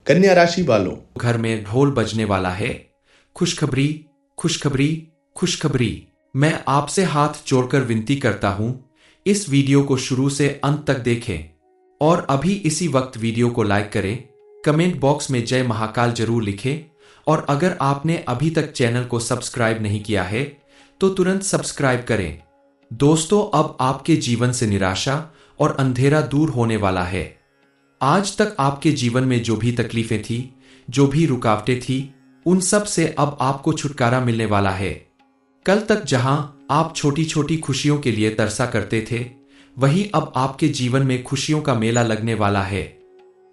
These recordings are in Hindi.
कन्या राशि वालों, घर में ढोल बजने वाला है। खुशखबरी, खुशखबरी, खुशखबरी। मैं आपसे हाथ जोड़कर विनती करता हूं, इस वीडियो को शुरू से अंत तक देखें और अभी इसी वक्त वीडियो को लाइक करें। कमेंट बॉक्स में जय महाकाल जरूर लिखें और अगर आपने अभी तक चैनल को सब्सक्राइब नहीं किया है तो तुरंत सब्सक्राइब करें। दोस्तों, अब आपके जीवन से निराशा और अंधेरा दूर होने वाला है। आज तक आपके जीवन में जो भी तकलीफें थी, जो भी रुकावटें थी, उन सब से अब आपको छुटकारा मिलने वाला है। कल तक जहां आप छोटी छोटी खुशियों के लिए तरसा करते थे, वहीं अब आपके जीवन में खुशियों का मेला लगने वाला है।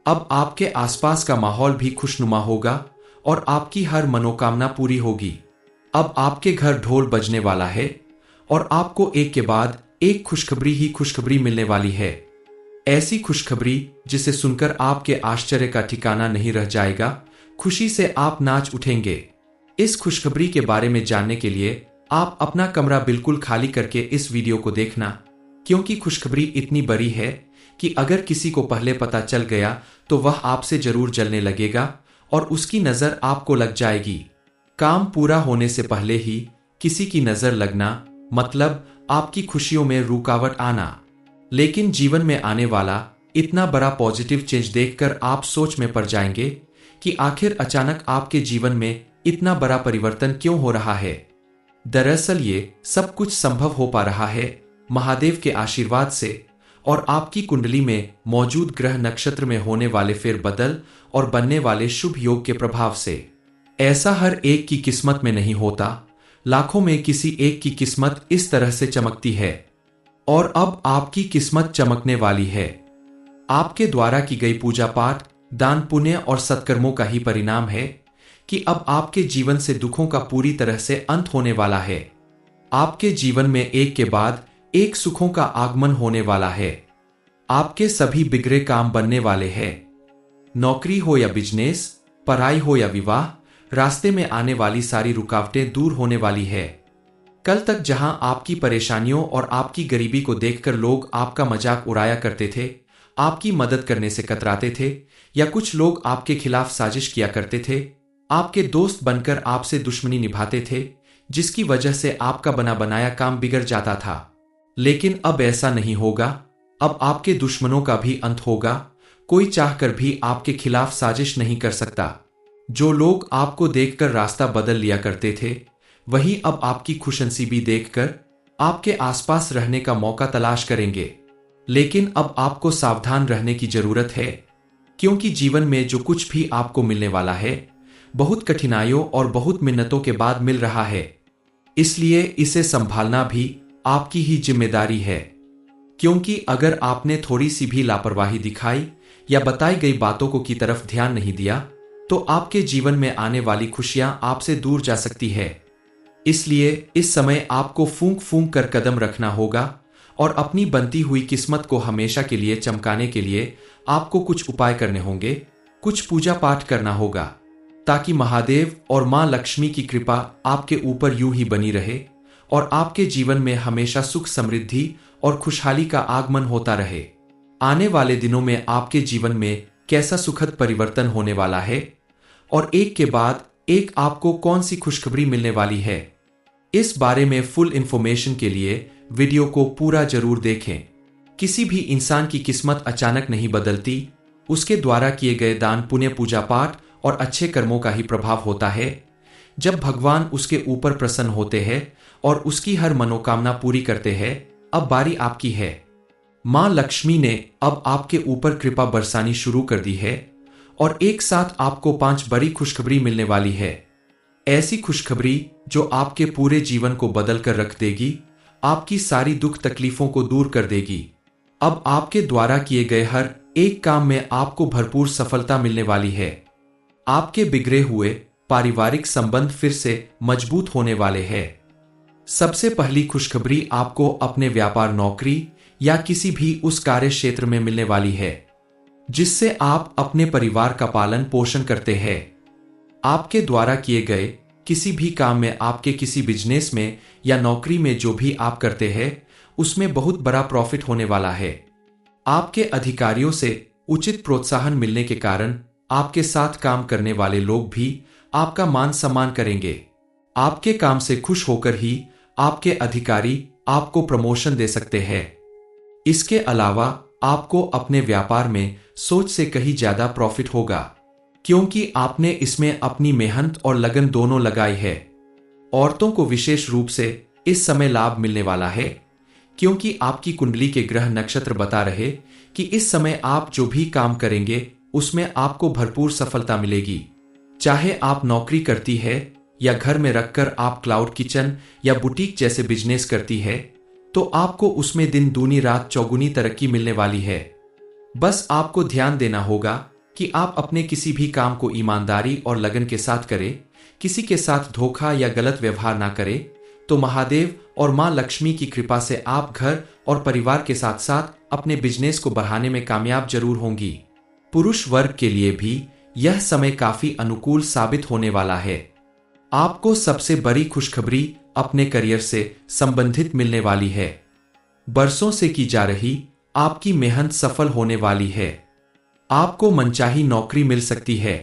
अब आपके आसपास का माहौल भी खुशनुमा होगा और आपकी हर मनोकामना पूरी होगी। अब आपके घर ढोल बजने वाला है और आपको एक के बाद एक खुशखबरी ही खुशखबरी मिलने वाली है। ऐसी खुशखबरी जिसे सुनकर आपके आश्चर्य का ठिकाना नहीं रह जाएगा। खुशी से आप नाच उठेंगे। इस खुशखबरी के बारे में जानने के लिए आप अपना कमरा बिल्कुल खाली करके इस वीडियो को देखना, क्योंकि खुशखबरी इतनी बड़ी है कि अगर किसी को पहले पता चल गया तो वह आपसे जरूर जलने लगेगा और उसकी नजर आपको लग जाएगी। काम पूरा होने से पहले ही किसी की नजर लगना मतलब आपकी खुशियों में रुकावट आना। लेकिन जीवन में आने वाला इतना बड़ा पॉजिटिव चेंज देखकर आप सोच में पड़ जाएंगे कि आखिर अचानक आपके जीवन में इतना बड़ा परिवर्तन क्यों हो रहा है। दरअसल ये सब कुछ संभव हो पा रहा है महादेव के आशीर्वाद से और आपकी कुंडली में मौजूद ग्रह नक्षत्र में होने वाले फेरबदल और बनने वाले शुभ योग के प्रभाव से। ऐसा हर एक की किस्मत में नहीं होता, लाखों में किसी एक की किस्मत इस तरह से चमकती है और अब आपकी किस्मत चमकने वाली है। आपके द्वारा की गई पूजा पाठ, दान पुण्य और सत्कर्मों का ही परिणाम है कि अब आपके जीवन से दुखों का पूरी तरह से अंत होने वाला है। आपके जीवन में एक के बाद एक सुखों का आगमन होने वाला है। आपके सभी बिगड़े काम बनने वाले हैं। नौकरी हो या बिजनेस, पढ़ाई हो या विवाह, रास्ते में आने वाली सारी रुकावटें दूर होने वाली है। कल तक जहां आपकी परेशानियों और आपकी गरीबी को देखकर लोग आपका मजाक उड़ाया करते थे, आपकी मदद करने से कतराते थे या कुछ लोग आपके खिलाफ साजिश किया करते थे, आपके दोस्त बनकर आपसे दुश्मनी निभाते थे, जिसकी वजह से आपका बना बनाया काम बिगड़ जाता था। लेकिन अब ऐसा नहीं होगा। अब आपके दुश्मनों का भी अंत होगा। कोई चाहकर भी आपके खिलाफ साजिश नहीं कर सकता। जो लोग आपको देखकर रास्ता बदल लिया करते थे, वही अब आपकी खुशनसीबी देखकर आपके आसपास रहने का मौका तलाश करेंगे। लेकिन अब आपको सावधान रहने की जरूरत है, क्योंकि जीवन में जो कुछ भी आपको मिलने वाला है, बहुत कठिनाइयों और बहुत मिन्नतों के बाद मिल रहा है। इसलिए इसे संभालना भी आपकी ही जिम्मेदारी है, क्योंकि अगर आपने थोड़ी सी भी लापरवाही दिखाई या बताई गई बातों को की तरफ ध्यान नहीं दिया, तो आपके जीवन में आने वाली खुशियां आपसे दूर जा सकती है। इसलिए इस समय आपको फूंक फूंक कर कदम रखना होगा और अपनी बनती हुई किस्मत को हमेशा के लिए चमकाने के लिए आपको कुछ उपाय करने होंगे, कुछ पूजा पाठ करना होगा, ताकि महादेव और मां लक्ष्मी की कृपा आपके ऊपर यूं ही बनी रहे और आपके जीवन में हमेशा सुख, समृद्धि और खुशहाली का आगमन होता रहे। आने वाले दिनों में आपके जीवन में कैसा सुखद परिवर्तन होने वाला है और एक के बाद एक आपको कौन सी खुशखबरी मिलने वाली है, इस बारे में फुल इंफॉर्मेशन के लिए वीडियो को पूरा जरूर देखें। किसी भी इंसान की किस्मत अचानक नहीं बदलती, उसके द्वारा किए गए दान पुण्य, पूजा पाठ और अच्छे कर्मों का ही प्रभाव होता है। जब भगवान उसके ऊपर प्रसन्न होते हैं और उसकी हर मनोकामना पूरी करते हैं, अब बारी आपकी है। मां लक्ष्मी ने अब आपके ऊपर कृपा बरसानी शुरू कर दी है और एक साथ आपको 5 बड़ी खुशखबरी मिलने वाली है। ऐसी खुशखबरी जो आपके पूरे जीवन को बदल कर रख देगी, आपकी सारी दुख तकलीफों को दूर कर देगी। अब आपके द्वारा किए गए हर एक काम में आपको भरपूर सफलता मिलने वाली है। आपके बिगड़े हुए पारिवारिक संबंध फिर से मजबूत होने वाले हैं। सबसे पहली खुशखबरी आपको अपने व्यापार, नौकरी या किसी भी उस कार्य क्षेत्र में मिलने वाली है जिससे आप अपने परिवार का पालन पोषण करते हैं। आपके द्वारा किए गए किसी भी काम में, आपके किसी बिजनेस में या नौकरी में जो भी आप करते हैं, उसमें बहुत बड़ा प्रॉफिट होने वाला है। आपके अधिकारियों से उचित प्रोत्साहन मिलने के कारण आपके साथ काम करने वाले लोग भी आपका मान सम्मान करेंगे। आपके काम से खुश होकर ही आपके अधिकारी आपको प्रमोशन दे सकते हैं। इसके अलावा आपको अपने व्यापार में सोच से कहीं ज्यादा प्रॉफिट होगा, क्योंकि आपने इसमें अपनी मेहनत और लगन दोनों लगाई है। औरतों को विशेष रूप से इस समय लाभ मिलने वाला है, क्योंकि आपकी कुंडली के ग्रह नक्षत्र बता रहे कि इस समय आप जो भी काम करेंगे उसमें आपको भरपूर सफलता मिलेगी। चाहे आप नौकरी करती है या घर में रखकर आप क्लाउड किचन या बुटीक जैसे बिजनेस करती है, तो आपको उसमें दिन दूनी रात चौगुनी तरक्की मिलने वाली है। बस आपको ध्यान देना होगा कि आप अपने किसी भी काम को ईमानदारी और लगन के साथ करें, किसी के साथ धोखा या गलत व्यवहार ना करें, तो महादेव और मां लक्ष्मी की कृपा से आप घर और परिवार के साथ साथ अपने बिजनेस को बढ़ाने में कामयाब जरूर होंगी। पुरुष वर्ग के लिए भी यह समय काफी अनुकूल साबित होने वाला है। आपको सबसे बड़ी खुशखबरी अपने करियर से संबंधित मिलने वाली है। बरसों से की जा रही आपकी मेहनत सफल होने वाली है। आपको मनचाही नौकरी मिल सकती है।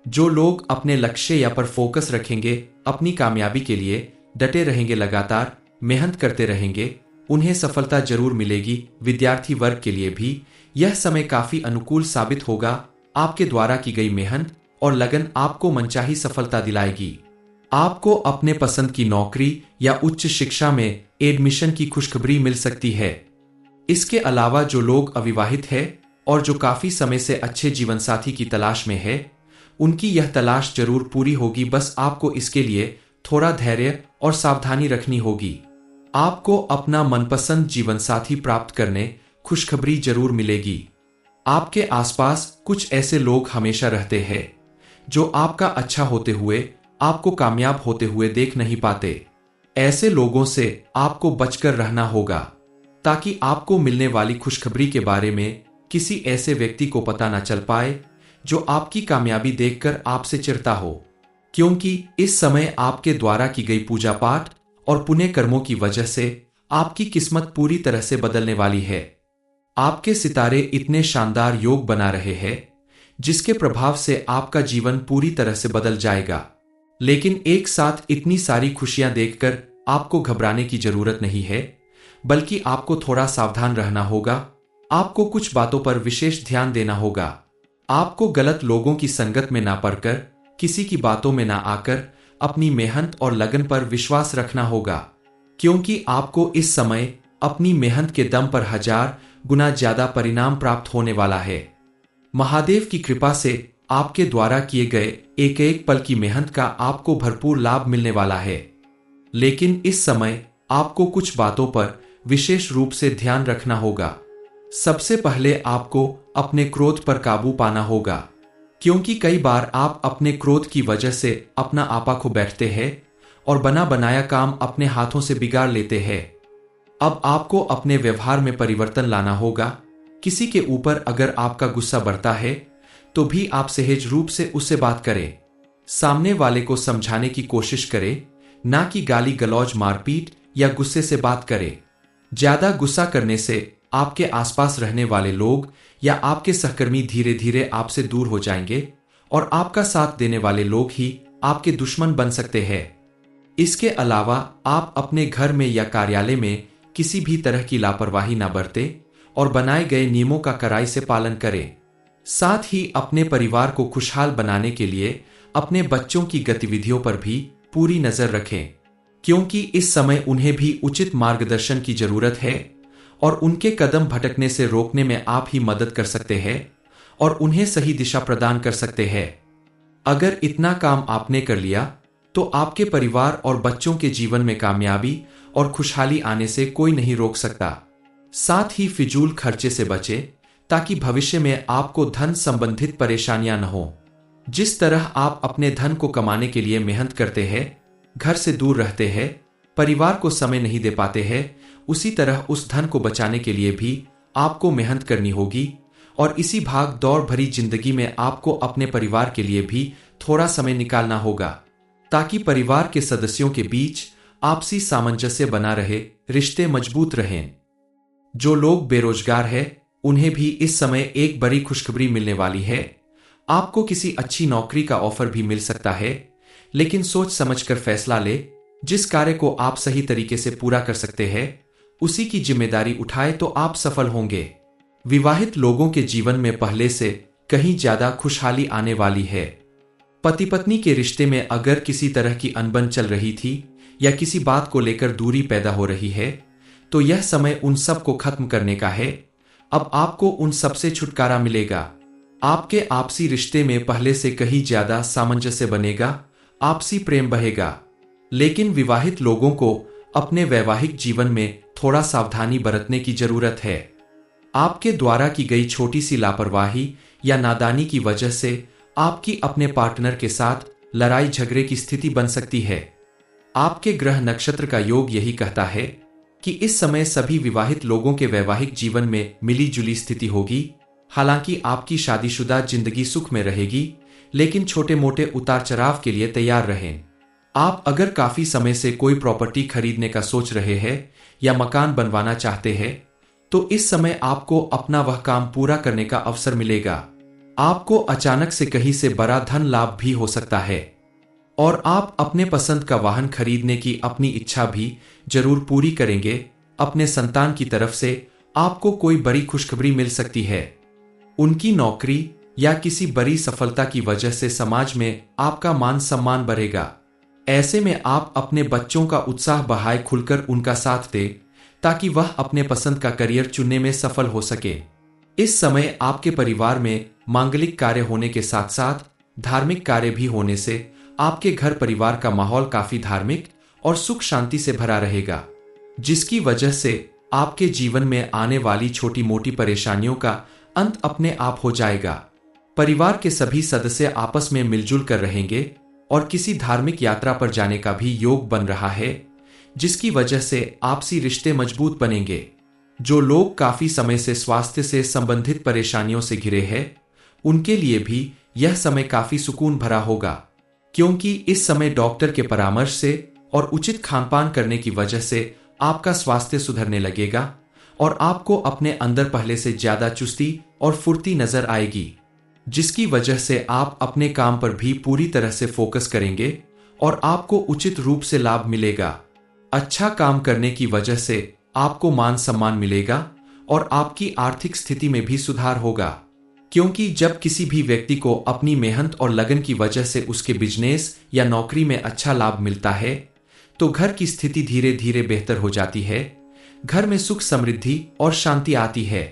जो लोग अपने लक्ष्य या पर फोकस रखेंगे, अपनी कामयाबी के लिए डटे रहेंगे, लगातार मेहनत करते रहेंगे, उन्हें सफलता जरूर मिलेगी। विद्यार्थी वर्ग के लिए भी यह समय काफी अनुकूल साबित होगा। आपके द्वारा की गई मेहनत और लगन आपको मनचाही सफलता दिलाएगी। आपको अपने पसंद की नौकरी या उच्च शिक्षा में एडमिशन की खुशखबरी मिल सकती है। इसके अलावा जो लोग अविवाहित हैं और जो काफी समय से अच्छे जीवन साथी की तलाश में है, उनकी यह तलाश जरूर पूरी होगी। बस आपको इसके लिए थोड़ा धैर्य और सावधानी रखनी होगी। आपको अपना मनपसंद जीवन साथी प्राप्त करने खुशखबरी जरूर मिलेगी। आपके आसपास कुछ ऐसे लोग हमेशा रहते हैं जो आपका अच्छा होते हुए आपको कामयाब होते हुए देख नहीं पाते। ऐसे लोगों से आपको बचकर रहना होगा, ताकि आपको मिलने वाली खुशखबरी के बारे में किसी ऐसे व्यक्ति को पता न चल पाए जो आपकी कामयाबी देखकर आपसे चिढ़ता हो, क्योंकि इस समय आपके द्वारा की गई पूजा पाठ और पुण्य कर्मों की वजह से आपकी किस्मत पूरी तरह से बदलने वाली है। आपके सितारे इतने शानदार योग बना रहे हैं जिसके प्रभाव से आपका जीवन पूरी तरह से बदल जाएगा। लेकिन एक साथ इतनी सारी खुशियां देखकर आपको घबराने की जरूरत नहीं है, बल्कि आपको थोड़ा सावधान रहना होगा। आपको कुछ बातों पर विशेष ध्यान देना होगा। आपको गलत लोगों की संगत में ना पड़कर, किसी की बातों में ना आकर अपनी मेहनत और लगन पर विश्वास रखना होगा, क्योंकि आपको इस समय अपनी मेहनत के दम पर 1000 गुना ज्यादा परिणाम प्राप्त होने वाला है। महादेव की कृपा से आपके द्वारा किए गए एक एक पल की मेहनत का आपको भरपूर लाभ मिलने वाला है। लेकिन इस समय आपको कुछ बातों पर विशेष रूप से ध्यान रखना होगा। सबसे पहले आपको अपने क्रोध पर काबू पाना होगा, क्योंकि कई बार आप अपने क्रोध की वजह से अपना आपा खो बैठते हैं और बना बनाया काम अपने हाथों से बिगाड़ लेते हैं। अब आपको अपने व्यवहार में परिवर्तन लाना होगा। किसी के ऊपर अगर आपका गुस्सा बढ़ता है तो भी आप सहज रूप से उससे बात करें। सामने वाले को समझाने की कोशिश करें, ना कि गाली गलौज, मारपीट या गुस्से से बात करें। ज्यादा गुस्सा करने से आपके आसपास रहने वाले लोग या आपके सहकर्मी धीरे धीरे आपसे दूर हो जाएंगे और आपका साथ देने वाले लोग ही आपके दुश्मन बन सकते हैं। इसके अलावा आप अपने घर में या कार्यालय में किसी भी तरह की लापरवाही ना बरतें और बनाए गए नियमों का कड़ाई से पालन करें। साथ ही अपने परिवार को खुशहाल बनाने के लिए अपने बच्चों की गतिविधियों पर भी पूरी नजर रखें, क्योंकि इस समय उन्हें भी उचित मार्गदर्शन की जरूरत है और उनके कदम भटकने से रोकने में आप ही मदद कर सकते हैं और उन्हें सही दिशा प्रदान कर सकते हैं। अगर इतना काम आपने कर लिया तो आपके परिवार और बच्चों के जीवन में कामयाबी और खुशहाली आने से कोई नहीं रोक सकता। साथ ही फिजूल खर्चे से बचे, ताकि भविष्य में आपको धन संबंधित परेशानियां न हो। जिस तरह आप अपने धन को कमाने के लिए मेहनत करते हैं, घर से दूर रहते हैं, परिवार को समय नहीं दे पाते हैं, उसी तरह उस धन को बचाने के लिए भी आपको मेहनत करनी होगी। और इसी भाग दौड़ भरी जिंदगी में आपको अपने परिवार के लिए भी थोड़ा समय निकालना होगा, ताकि परिवार के सदस्यों के बीच आपसी सामंजस्य बना रहे, रिश्ते मजबूत रहें। जो लोग बेरोजगार हैं, उन्हें भी इस समय एक बड़ी खुशखबरी मिलने वाली है। आपको किसी अच्छी नौकरी का ऑफर भी मिल सकता है, लेकिन सोच समझकर फैसला ले। जिस कार्य को आप सही तरीके से पूरा कर सकते हैं, उसी की जिम्मेदारी उठाए तो आप सफल होंगे। विवाहित लोगों के जीवन में पहले से कहीं ज्यादा खुशहाली आने वाली है। पति पत्नी के रिश्ते में अगर किसी तरह की अनबन चल रही थी या किसी बात को लेकर दूरी पैदा हो रही है, तो यह समय उन सब को खत्म करने का है। अब आपको उन सब से छुटकारा मिलेगा। आपके आपसी रिश्ते में पहले से कहीं ज्यादा सामंजस्य बनेगा, आपसी प्रेम बहेगा। लेकिन विवाहित लोगों को अपने वैवाहिक जीवन में थोड़ा सावधानी बरतने की जरूरत है। आपके द्वारा की गई छोटी सी लापरवाही या नादानी की वजह से आपकी अपने पार्टनर के साथ लड़ाई झगड़े की स्थिति बन सकती है। आपके ग्रह नक्षत्र का योग यही कहता है कि इस समय सभी विवाहित लोगों के वैवाहिक जीवन में मिली जुली स्थिति होगी। हालांकि आपकी शादीशुदा जिंदगी सुख में रहेगी, लेकिन छोटे मोटे उतार चढ़ाव के लिए तैयार रहें। आप अगर काफी समय से कोई प्रॉपर्टी खरीदने का सोच रहे हैं या मकान बनवाना चाहते हैं, तो इस समय आपको अपना वह काम पूरा करने का अवसर मिलेगा। आपको अचानक से कहीं से बड़ा धन लाभ भी हो सकता है और आप अपने पसंद का वाहन खरीदने की अपनी इच्छा भी जरूर पूरी करेंगे। अपने संतान की तरफ से आपको कोई बड़ी खुशखबरी मिल सकती है। उनकी नौकरी या किसी बड़ी सफलता की वजह से समाज में आपका मान सम्मान बढ़ेगा। ऐसे में आप अपने बच्चों का उत्साह बढ़ाए खुलकर उनका साथ दे, ताकि वह अपने पसंद का करियर चुनने में सफल हो सके। इस समय आपके परिवार में मांगलिक कार्य होने के साथ साथ धार्मिक कार्य भी होने से आपके घर परिवार का माहौल काफी धार्मिक और सुख शांति से भरा रहेगा, जिसकी वजह से आपके जीवन में आने वाली छोटी मोटी परेशानियों का अंत अपने आप हो जाएगा। परिवार के सभी सदस्य आपस में मिलजुल कर रहेंगे और किसी धार्मिक यात्रा पर जाने का भी योग बन रहा है, जिसकी वजह से आपसी रिश्ते मजबूत बनेंगे। जो लोग काफी समय से स्वास्थ्य से संबंधित परेशानियों से घिरे हैं, उनके लिए भी यह समय काफी सुकून भरा होगा, क्योंकि इस समय डॉक्टर के परामर्श से और उचित खानपान करने की वजह से आपका स्वास्थ्य सुधरने लगेगा और आपको अपने अंदर पहले से ज्यादा चुस्ती और फुर्ती नजर आएगी, जिसकी वजह से आप अपने काम पर भी पूरी तरह से फोकस करेंगे और आपको उचित रूप से लाभ मिलेगा। अच्छा काम करने की वजह से आपको मान सम्मान मिलेगा और आपकी आर्थिक स्थिति में भी सुधार होगा, क्योंकि जब किसी भी व्यक्ति को अपनी मेहनत और लगन की वजह से उसके बिजनेस या नौकरी में अच्छा लाभ मिलता है, तो घर की स्थिति धीरे धीरे बेहतर हो जाती है। घर में सुख समृद्धि और शांति आती है।